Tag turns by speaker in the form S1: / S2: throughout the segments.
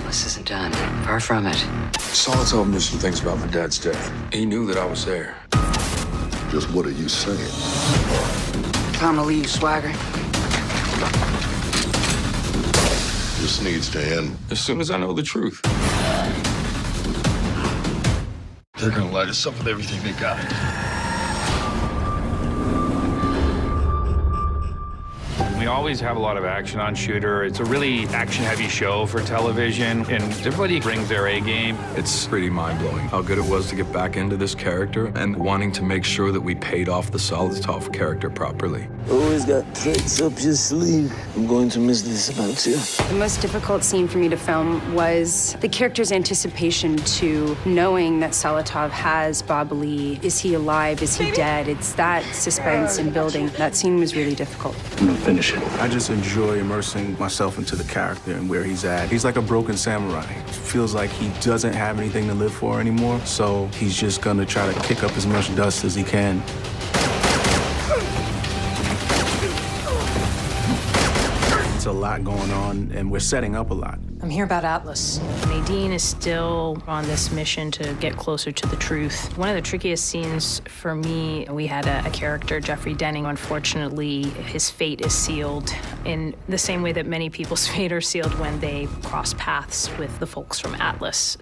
S1: Atlas isn't done. Far from it.
S2: Solitov knew some things about my dad's death. He knew that I was there.
S3: Just what are you saying?
S1: Time to leave, Swagger.
S3: This needs to end.
S2: As soon as I know the truth.
S3: They're gonna light us up with everything they got.
S4: We always have a lot of action on Shooter. It's a really action-heavy show for television, and everybody brings their A game.
S2: It's pretty mind-blowing how good it was to get back into this character and wanting to make sure that we paid off the Solitov character properly.
S5: Always got tricks up your sleeve. I'm going to miss this about you.
S6: The most difficult scene for me to film was the character's anticipation to knowing that Solitov has Bob Lee. Is he alive? Is he dead? It's that suspense and building. That scene was really difficult.
S3: I'm gonna finish it.
S7: I just enjoy immersing myself into the character and where he's at. He's like a broken samurai. Feels like he doesn't have anything to live for anymore, so he's just gonna try to kick up as much dust as he can. It's a lot going on, and we're setting up a lot.
S8: I'm here about Atlas. Nadine is still on this mission to get closer to the truth. One of the trickiest scenes for me, we had a character, Jeffrey Denning. Unfortunately, his fate is sealed in the same way that many people's fate are sealed when they cross paths with the folks from Atlas.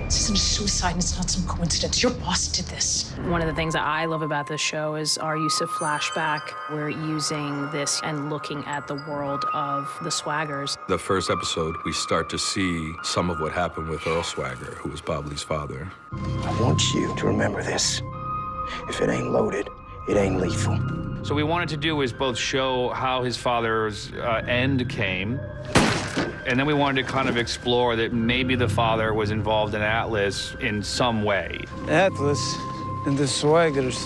S9: This isn't a suicide, and it's not some coincidence. Your boss did this.
S8: One of the things that I love about this show is our use of flashback. We're using this and looking at the world of the Swaggers.
S2: The first episode, we start to see some of what happened with Earl Swagger, who was Bob Lee's father.
S5: I want you to remember this. If it ain't loaded, it ain't lethal.
S4: So we wanted to do is both show how his father's end came, and then we wanted to kind of explore that maybe the father was involved in Atlas in some way.
S10: Atlas and the Swaggers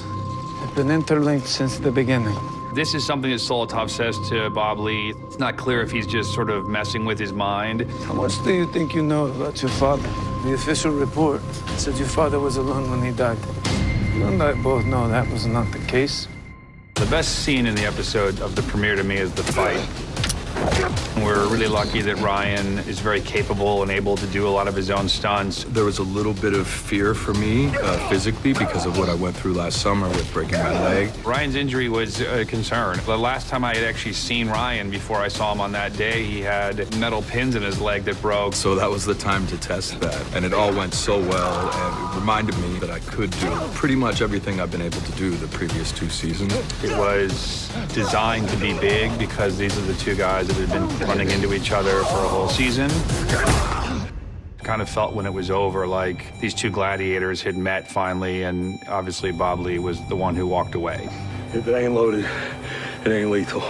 S10: have been interlinked since the beginning.
S4: This is something that Solitov says to Bob Lee. It's not clear if he's just sort of messing with his mind.
S10: How much do you think you know about your father? The official report said your father was alone when he died. You and I both know that was not the case.
S4: The best scene in the episode of the premiere to me is the fight. We're really lucky that Ryan is very capable and able to do a lot of his own stunts.
S2: There was a little bit of fear for me physically because of what I went through last summer with breaking my leg.
S4: Ryan's injury was a concern. The last time I had actually seen Ryan before I saw him on that day, he had metal pins in his leg that broke.
S2: So that was the time to test that. And it all went so well, and it reminded me that I could do pretty much everything I've been able to do the previous 2 seasons.
S4: It was designed to be big because these are the two guys that had been running into each other for a whole season. Kind of felt when it was over like these two gladiators had met finally, and obviously Bob Lee was the one who walked away.
S3: If it ain't loaded, it ain't lethal.